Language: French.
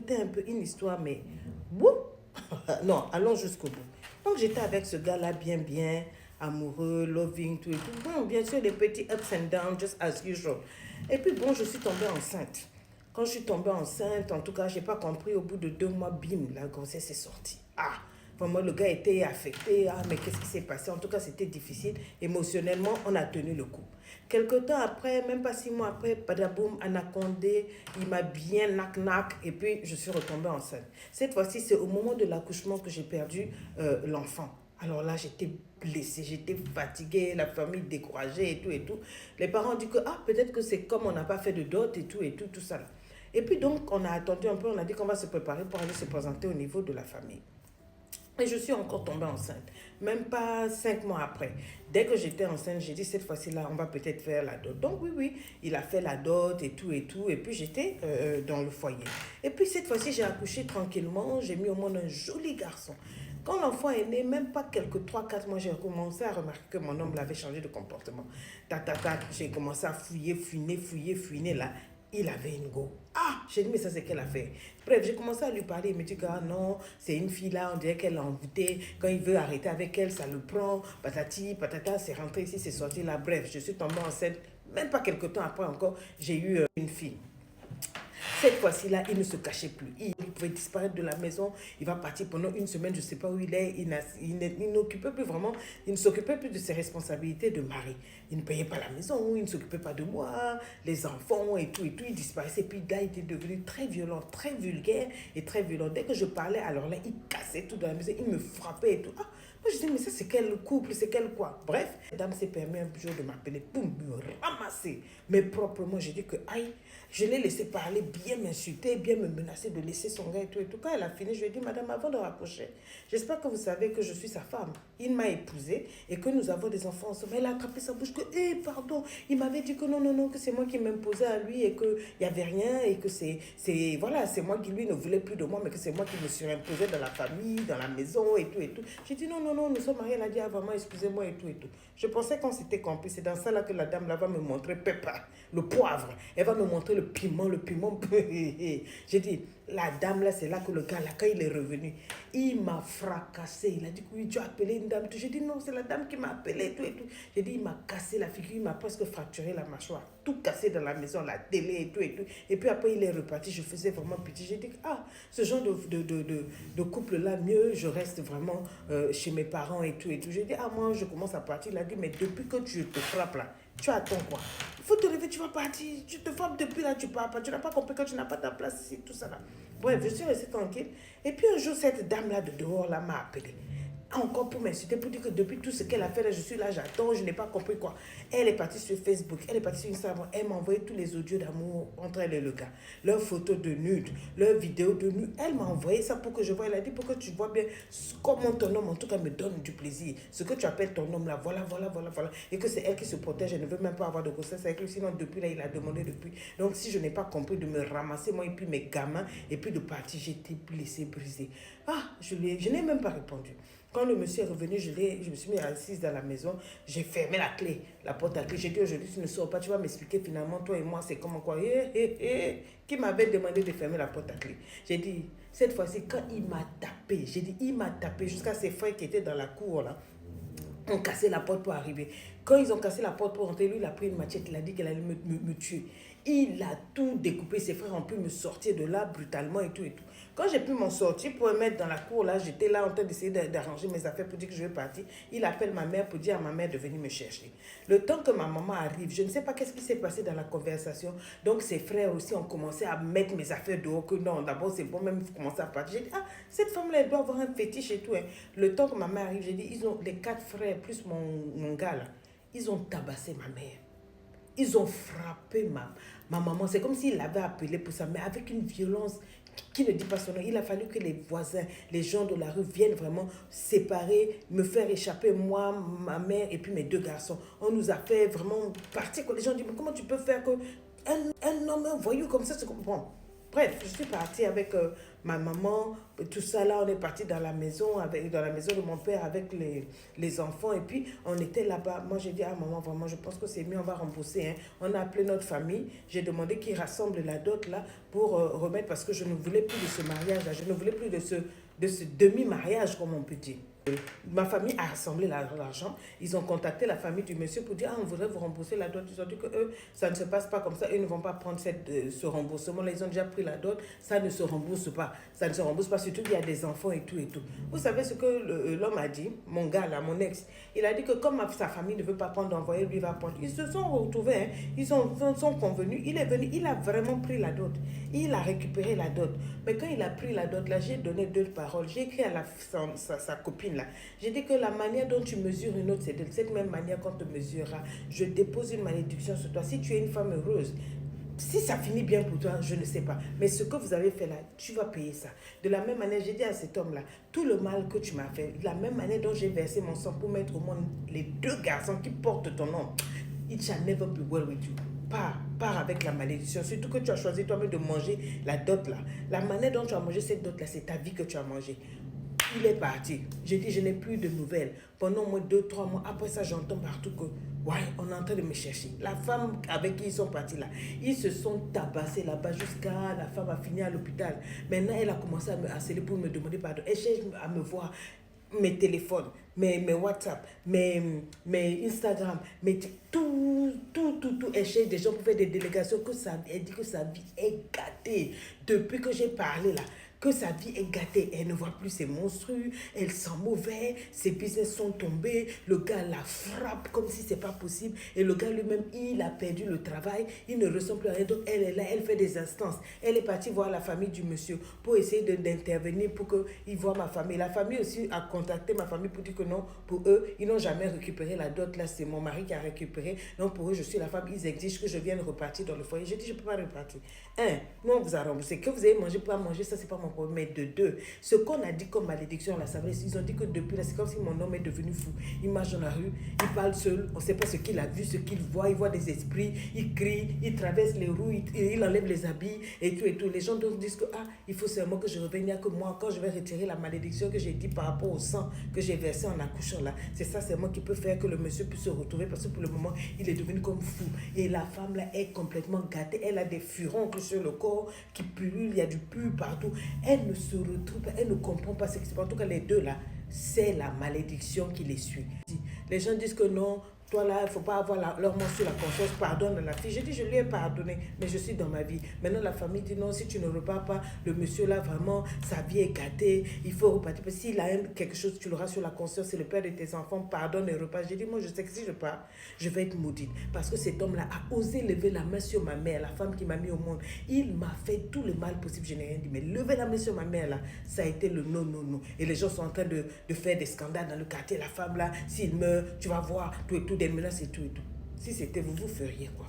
raconter un peu une histoire, mais... Bouh. Non, allons jusqu'au bout. Donc, j'étais avec ce gars-là bien, amoureux, loving, tout et tout. Bon, bien sûr, les petits ups and downs, just as usual. Et puis, bon, je suis tombée enceinte. Quand je suis tombée enceinte, en tout cas, je n'ai pas compris, au bout de 2 mois, bim, la grossesse est sortie. Ah, vraiment, le gars était affecté. Ah, mais qu'est-ce qui s'est passé? En tout cas, c'était difficile. Émotionnellement, on a tenu le coup. Quelque temps après, même pas 6 mois après, badaboum, anacondé, il m'a bien nac-nac et puis je suis retombée enceinte. Cette fois-ci, c'est au moment de l'accouchement que j'ai perdu l'enfant. Alors là, j'étais blessée, j'étais fatiguée, la famille découragée et tout et tout. Les parents ont dit que ah, peut-être que c'est comme on n'a pas fait de dot et tout, tout ça là. Et puis donc, on a attendu un peu, on a dit qu'on va se préparer pour aller se présenter au niveau de la famille. Et je suis encore tombée enceinte, même pas 5 mois après. Dès que j'étais enceinte, j'ai dit cette fois-ci là, on va peut-être faire la dot. Donc oui, il a fait la dot et tout. Et puis j'étais dans le foyer. Et puis cette fois-ci, j'ai accouché tranquillement, j'ai mis au monde un joli garçon. Quand l'enfant est né, même pas quelques 3 4 mois, j'ai commencé à remarquer que mon homme l'avait changé de comportement. J'ai commencé à fouiner là. Il avait une go. Ah, j'ai dit, mais ça, c'est qu'elle a fait. Bref, j'ai commencé à lui parler. Il me dit que, ah non, c'est une fille là, on dirait qu'elle l'a envoûtée. Quand il veut arrêter avec elle, ça le prend. Patati, patata, c'est rentré ici, c'est sorti là. Bref, je suis tombée enceinte. Même pas quelques temps après encore, j'ai eu une fille. Cette fois-ci-là, il ne se cachait plus. Il pouvait disparaître de la maison. Il va partir pendant une semaine, je ne sais pas où il est. Il n'occupait plus vraiment, il ne s'occupait plus de ses responsabilités de mari. Il ne payait pas la maison, il ne s'occupait pas de moi, les enfants et tout. Il disparaissait. Puis là, il était devenu très violent, très vulgaire et très violent. Dès que je parlais, alors là, il cassait tout dans la maison. Il me frappait et tout. Ah, moi, je disais, mais ça, c'est quel couple, c'est quel quoi? Bref, la dame s'est permis un jour de m'appeler, boum, me ramasser. Mais proprement, j'ai dit que, aïe, je l'ai laissé parler, bien m'insulter, bien me menacer de laisser son gars et tout et tout. Quand elle a fini, je lui ai dit, madame, avant de raccrocher, j'espère que vous savez que je suis sa femme. Il m'a épousée et que nous avons des enfants ensemble. Elle a attrapé sa bouche que, pardon, il m'avait dit que non, que c'est moi qui m'imposais à lui et qu'il n'y avait rien et que voilà, c'est moi qui lui ne voulait plus de moi, mais que c'est moi qui me surimposais dans la famille, dans la maison et tout et tout. J'ai dit, non, nous sommes mariés. Elle a dit, ah, vraiment, excusez-moi et tout et tout. Je pensais qu'on s'était compris. C'est dans ça là que la dame là va me montrer pépin, le poivre. Elle va me montrer le piment. J'ai dit, la dame là, c'est là que le gars là, quand il est revenu, il m'a fracassé. Il a dit, oui, tu as appelé une dame. J'ai dit, non, c'est la dame qui m'a appelé, tout et tout. J'ai dit, il m'a cassé la figure, il m'a presque fracturé la mâchoire. Tout cassé dans la maison, la télé et tout et tout. Et puis après, il est reparti. Je faisais vraiment pitié. J'ai dit, ah, ce genre de couple là, mieux, je reste vraiment chez mes parents et tout et tout. J'ai dit, ah, moi, je commence à partir. Il a dit, mais depuis que tu te frappes là, tu attends quoi? Il faut te lever, tu vas partir. Tu te frappes depuis là, tu pars pas. Tu n'as pas compris que tu n'as pas ta place ici, tout ça là. Bref, je suis restée tranquille. Et puis un jour, cette dame-là de dehors là m'a appelé. Encore pour m'insulter, pour dire que depuis tout ce qu'elle a fait là, je suis là, j'attends, je n'ai pas compris quoi. Elle est partie sur Facebook, elle est partie sur Instagram, elle m'a envoyé tous les audios d'amour entre elle et le gars. Leurs photos de nude, leurs vidéos de nude. Elle m'a envoyé ça pour que je vois. Elle a dit pour que tu vois bien comment ton homme en tout cas me donne du plaisir. Ce que tu appelles ton homme là, voilà. Et que c'est elle qui se protège, elle ne veut même pas avoir de grossesse avec lui. Sinon depuis là, il a demandé depuis. Donc si je n'ai pas compris de me ramasser moi et puis mes gamins et puis de partir, j'étais blessée, brisée. Ah, je n'ai même pas répondu. Quand le monsieur est revenu, je me suis mis assise dans la maison, j'ai fermé la porte à clé. J'ai dit aujourd'hui, tu ne sors pas, tu vas m'expliquer finalement, toi et moi, c'est comment quoi. Qui m'avait demandé de fermer la porte à clé. J'ai dit, cette fois-ci, quand il m'a tapé, j'ai dit, il m'a tapé jusqu'à ses frères qui étaient dans la cour là. Ont cassé la porte pour arriver. Quand ils ont cassé la porte pour rentrer, lui, il a pris une machette, il a dit qu'elle allait me tuer. Il a tout découpé. Ses frères ont pu me sortir de là brutalement et tout et tout. Quand j'ai pu m'en sortir pour me mettre dans la cour, là, j'étais là en train d'essayer d'arranger mes affaires pour dire que je vais partir. Il appelle ma mère pour dire à ma mère de venir me chercher. Le temps que ma maman arrive, je ne sais pas qu'est-ce qui s'est passé dans la conversation. Donc, ses frères aussi ont commencé à mettre mes affaires dehors. Que non, d'abord, c'est bon, même commencer à partir. J'ai dit, ah, cette femme-là, elle doit avoir un fétiche et tout. Hein. Le temps que ma mère arrive, j'ai dit, ils ont les 4 frères, plus mon gars, là, ils ont tabassé ma mère. Ils ont frappé ma maman. C'est comme s'il l'avait appelé pour ça, mais avec une violence qui ne dit pas son nom. Il a fallu que les voisins, les gens de la rue viennent vraiment séparer, me faire échapper, moi, ma mère et puis mes 2 garçons. On nous a fait vraiment partir. Les gens disent, mais comment tu peux faire que un homme, un voyou comme ça se comprend? Bref, je suis partie avec ma maman, tout ça là, on est parti dans la maison, dans la maison de mon père avec les enfants. Et puis, on était là-bas. Moi, j'ai dit, ah maman, vraiment, je pense que c'est mieux, on va rembourser. Hein. On a appelé notre famille. J'ai demandé qu'ils rassemblent la dot là pour remettre, parce que je ne voulais plus de ce mariage là. Je ne voulais plus de ce demi-mariage, comme on peut dire. Ma famille a rassemblé l'argent. Ils ont contacté la famille du monsieur pour dire, ah, on voudrait vous rembourser la dot. Ils ont dit que eux, ça ne se passe pas comme ça. Eux ne vont pas prendre ce remboursement. Là, ils ont déjà pris la dot. Ça ne se rembourse pas. Ça ne se rembourse pas, surtout qu'il y a des enfants et tout et tout. Vous savez ce que l'homme a dit, mon gars là, mon ex. Il a dit que comme sa famille ne veut pas prendre d'envoyer, lui va prendre. Ils se sont retrouvés, hein. Ils sont convenus. Il est venu, il a vraiment pris la dot. Il a récupéré la dot. Mais quand il a pris la dot, là, j'ai donné 2 paroles. J'ai écrit à sa copine là. J'ai dit que la manière dont tu mesures une autre, c'est de cette même manière qu'on te mesurera. Je dépose une malédiction sur toi. Si tu es une femme heureuse, si ça finit bien pour toi, je ne sais pas. Mais ce que vous avez fait là, tu vas payer ça. De la même manière, j'ai dit à cet homme-là, tout le mal que tu m'as fait, de la même manière dont j'ai versé mon sang pour mettre au monde les 2 garçons qui portent ton nom, it shall never be well with you. Pars avec la malédiction. Surtout que tu as choisi toi-même de manger la dot là. La manière dont tu as mangé cette dot là, c'est ta vie que tu as mangé. Il est parti. J'ai dit, je n'ai plus de nouvelles. Pendant au moins 2-3 mois, après ça, j'entends partout que, ouais, on est en train de me chercher. La femme avec qui ils sont partis là, ils se sont tabassés là-bas jusqu'à la femme a fini à l'hôpital. Maintenant, elle a commencé à me harceler pour me demander pardon. Elle cherche à me voir mes téléphones, mes WhatsApp, mes Instagram, tout. Elle cherche des gens pour faire des délégations. Elle dit que sa vie est gâtée. Depuis que j'ai parlé là, que sa vie est gâtée. Elle ne voit plus ses monstrueux, elle sent mauvais, ses business sont tombés, le gars la frappe comme si c'est pas possible. Et le gars lui-même, il a perdu le travail, il ne ressent plus rien. Donc elle est là, elle fait des instances. Elle est partie voir la famille du monsieur pour essayer d'intervenir pour qu'il voit ma famille. La famille aussi a contacté ma famille pour dire que non, pour eux, ils n'ont jamais récupéré la dot. Là, c'est mon mari qui a récupéré. Donc pour eux, je suis la femme, ils exigent que je vienne repartir dans le foyer. Je dis, je ne peux pas repartir. Nous on vous a remboursé. Que vous avez mangé, pas manger, ça c'est pas mon problème. Mais de 2, ce qu'on a dit comme malédiction à l'Assemblée, ils ont dit que depuis là, c'est comme si mon homme est devenu fou. Il marche dans la rue, il parle seul, on ne sait pas ce qu'il a vu, ce qu'il voit, il voit des esprits, il crie, il traverse les rues, il enlève les habits et tout et tout. Les gens donc disent que il faut seulement que je revienne, il n'y a que moi, quand je vais retirer la malédiction que j'ai dit par rapport au sang que j'ai versé en accouchant là, c'est ça seulement qui peut faire que le monsieur puisse se retrouver, parce que pour le moment, il est devenu comme fou. Et la femme là est complètement gâtée, elle a des furoncles sur le corps qui pullulent, il y a du pu partout. Elle ne se retrouve pas, elle ne comprend pas ce qui se passe. En tout cas, les 2 là, c'est la malédiction qui les suit. Les gens disent que non, toi là, il ne faut pas avoir leur mot sur la conscience, pardonne la fille. J'ai dit, je lui ai pardonné, mais je suis dans ma vie. Maintenant, la famille dit non, si tu ne repars pas, le monsieur là, vraiment, sa vie est gâtée, il faut repartir. Parce que s'il a quelque chose, tu l'auras sur la conscience, c'est le père de tes enfants, pardonne et repars. J'ai dit, moi, je sais que si je pars, je vais être maudite. Parce que cet homme-là a osé lever la main sur ma mère, la femme qui m'a mis au monde. Il m'a fait tout le mal possible, je n'ai rien dit. Mais lever la main sur ma mère là, ça a été le non. Et les gens sont en train de faire des scandales dans le quartier. La femme là, s'il meurt, tu vas voir, tout et tout, des menaces et tout et tout. Si c'était vous, vous feriez quoi?